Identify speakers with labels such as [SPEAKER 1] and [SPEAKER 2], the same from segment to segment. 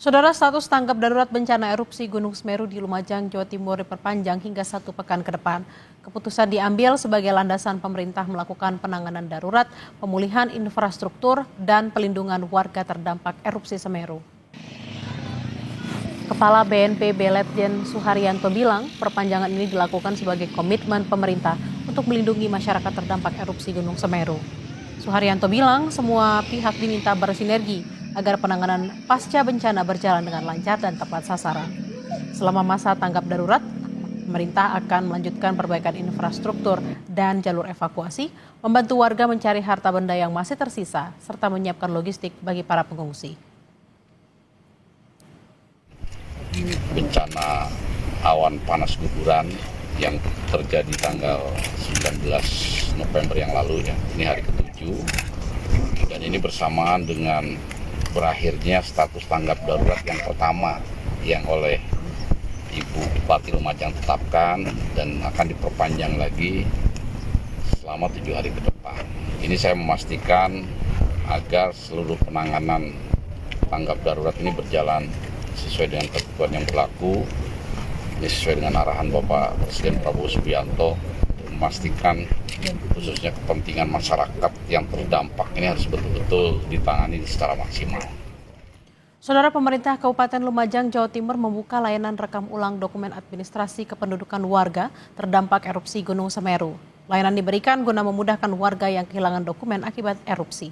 [SPEAKER 1] Saudara, status tanggap darurat bencana erupsi Gunung Semeru di Lumajang, Jawa Timur diperpanjang hingga 1 pekan ke depan. Keputusan diambil sebagai landasan pemerintah melakukan penanganan darurat, pemulihan infrastruktur, dan pelindungan warga terdampak erupsi Semeru. Kepala BNPB Letjen Suharyanto bilang perpanjangan ini dilakukan sebagai komitmen pemerintah untuk melindungi masyarakat terdampak erupsi Gunung Semeru. Suharyanto bilang semua pihak diminta bersinergi agar penanganan pasca bencana berjalan dengan lancar dan tepat sasaran. Selama masa tanggap darurat, pemerintah akan melanjutkan perbaikan infrastruktur dan jalur evakuasi, membantu warga mencari harta benda yang masih tersisa, serta menyiapkan logistik bagi para pengungsi.
[SPEAKER 2] Bencana awan panas guguran yang terjadi tanggal 19 November yang lalu ya, ini hari ke-7, dan ini bersamaan dengan berakhirnya status tanggap darurat yang pertama yang oleh Ibu Bupati Lumajang tetapkan dan akan diperpanjang lagi selama 7 hari ke depan. Ini saya memastikan agar seluruh penanganan tanggap darurat ini berjalan sesuai dengan ketentuan yang berlaku, ini sesuai dengan arahan Bapak Presiden Prabowo Subianto untuk memastikan khususnya kepentingan masyarakat yang terdampak ini harus betul-betul ditangani secara maksimal.
[SPEAKER 1] Saudara, pemerintah Kabupaten Lumajang, Jawa Timur membuka layanan rekam ulang dokumen administrasi kependudukan warga terdampak erupsi Gunung Semeru. Layanan diberikan guna memudahkan warga yang kehilangan dokumen akibat erupsi.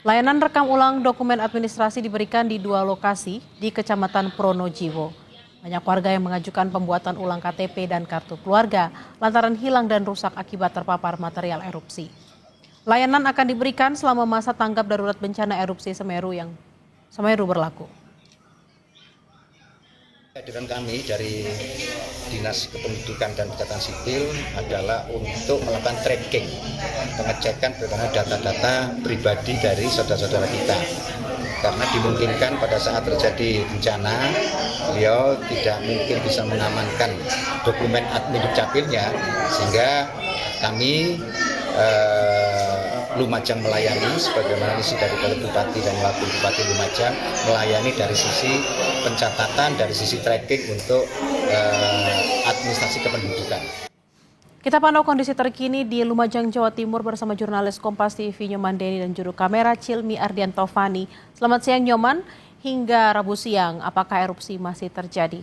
[SPEAKER 1] Layanan rekam ulang dokumen administrasi diberikan di 2 lokasi di Kecamatan Pronojiwo. Banyak warga yang mengajukan pembuatan ulang KTP dan kartu keluarga lantaran hilang dan rusak akibat terpapar material erupsi. Layanan akan diberikan selama masa tanggap darurat bencana erupsi Semeru berlaku.
[SPEAKER 3] Kehadiran kami dari Dinas Kependudukan dan Catatan Sipil adalah untuk melakukan tracking, pengecekan bagaimana data-data pribadi dari saudara-saudara kita. Karena dimungkinkan pada saat terjadi bencana, beliau tidak mungkin bisa mengamankan dokumen admin dukcapilnya, sehingga kami Lumajang melayani sebagaimana misi dari Bupati dan Wakil Bupati Lumajang, melayani dari sisi pencatatan, dari sisi tracking untuk administrasi kependudukan.
[SPEAKER 1] Kita pantau kondisi terkini di Lumajang, Jawa Timur bersama jurnalis Kompas TV Nyoman Deni dan juru kamera Cilmi Ardianto Fani. Selamat siang Nyoman, hingga Rabu siang apakah erupsi masih terjadi?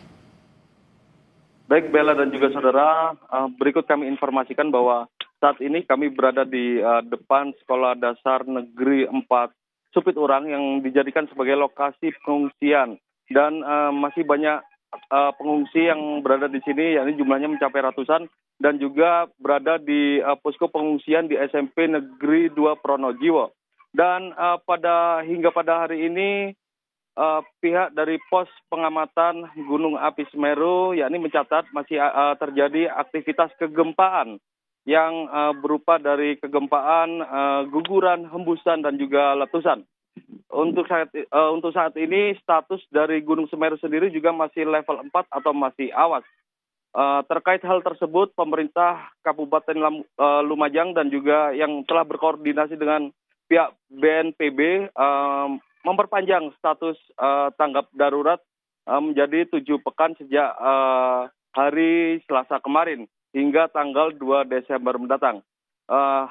[SPEAKER 4] Baik Bella dan juga saudara, berikut kami informasikan bahwa saat ini kami berada di depan Sekolah Dasar Negeri 4 Supit Urang yang dijadikan sebagai lokasi pengungsian. Dan masih banyak pengungsi yang berada di sini, yakni jumlahnya mencapai ratusan, dan juga berada di posko pengungsian di SMP Negeri 2 Pronojiwo. Dan hingga pada hari ini pihak dari pos pengamatan Gunung Api Semeru yakni mencatat masih terjadi aktivitas kegempaan yang berupa dari kegempaan, guguran, hembusan, dan juga letusan. Untuk saat ini status dari Gunung Semeru sendiri juga masih level 4 atau masih awas. Terkait hal tersebut, pemerintah Kabupaten Lumajang dan juga yang telah berkoordinasi dengan pihak BNPB memperpanjang status tanggap darurat menjadi 7 pekan sejak hari Selasa kemarin hingga tanggal 2 Desember mendatang.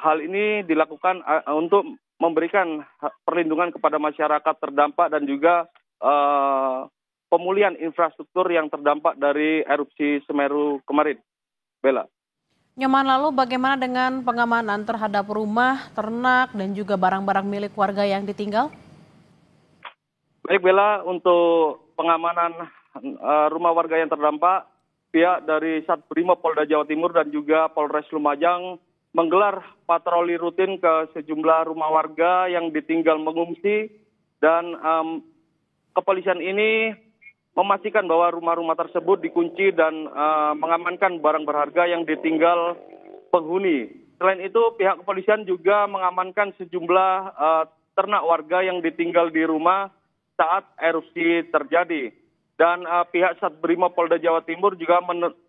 [SPEAKER 4] Hal ini dilakukan untuk memberikan perlindungan kepada masyarakat terdampak dan juga pemulihan infrastruktur yang terdampak dari erupsi Semeru kemarin. Bella.
[SPEAKER 1] Nyoman, lalu bagaimana dengan pengamanan terhadap rumah, ternak, dan juga barang-barang milik warga yang ditinggal?
[SPEAKER 4] Baik Bella, untuk pengamanan rumah warga yang terdampak, pihak dari Satbrimob Polda Jawa Timur dan juga Polres Lumajang menggelar patroli rutin ke sejumlah rumah warga yang ditinggal mengungsi, dan kepolisian ini memastikan bahwa rumah-rumah tersebut dikunci dan mengamankan barang berharga yang ditinggal penghuni. Selain itu, pihak kepolisian juga mengamankan sejumlah ternak warga yang ditinggal di rumah saat erupsi terjadi. Dan pihak Satbrimob Polda Jawa Timur juga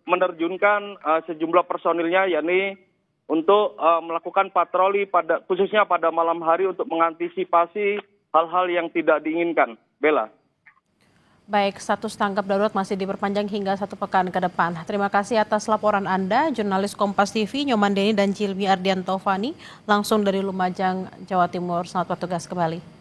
[SPEAKER 4] menerjunkan sejumlah personilnya, yakni untuk melakukan patroli khususnya pada malam hari untuk mengantisipasi hal-hal yang tidak diinginkan. Bella.
[SPEAKER 1] Baik, status tanggap darurat masih diperpanjang hingga 1 pekan ke depan. Terima kasih atas laporan Anda, jurnalis Kompas TV, Nyoman Deni dan Cilmi Ardianto Fani, langsung dari Lumajang, Jawa Timur. Selamat bertugas kembali.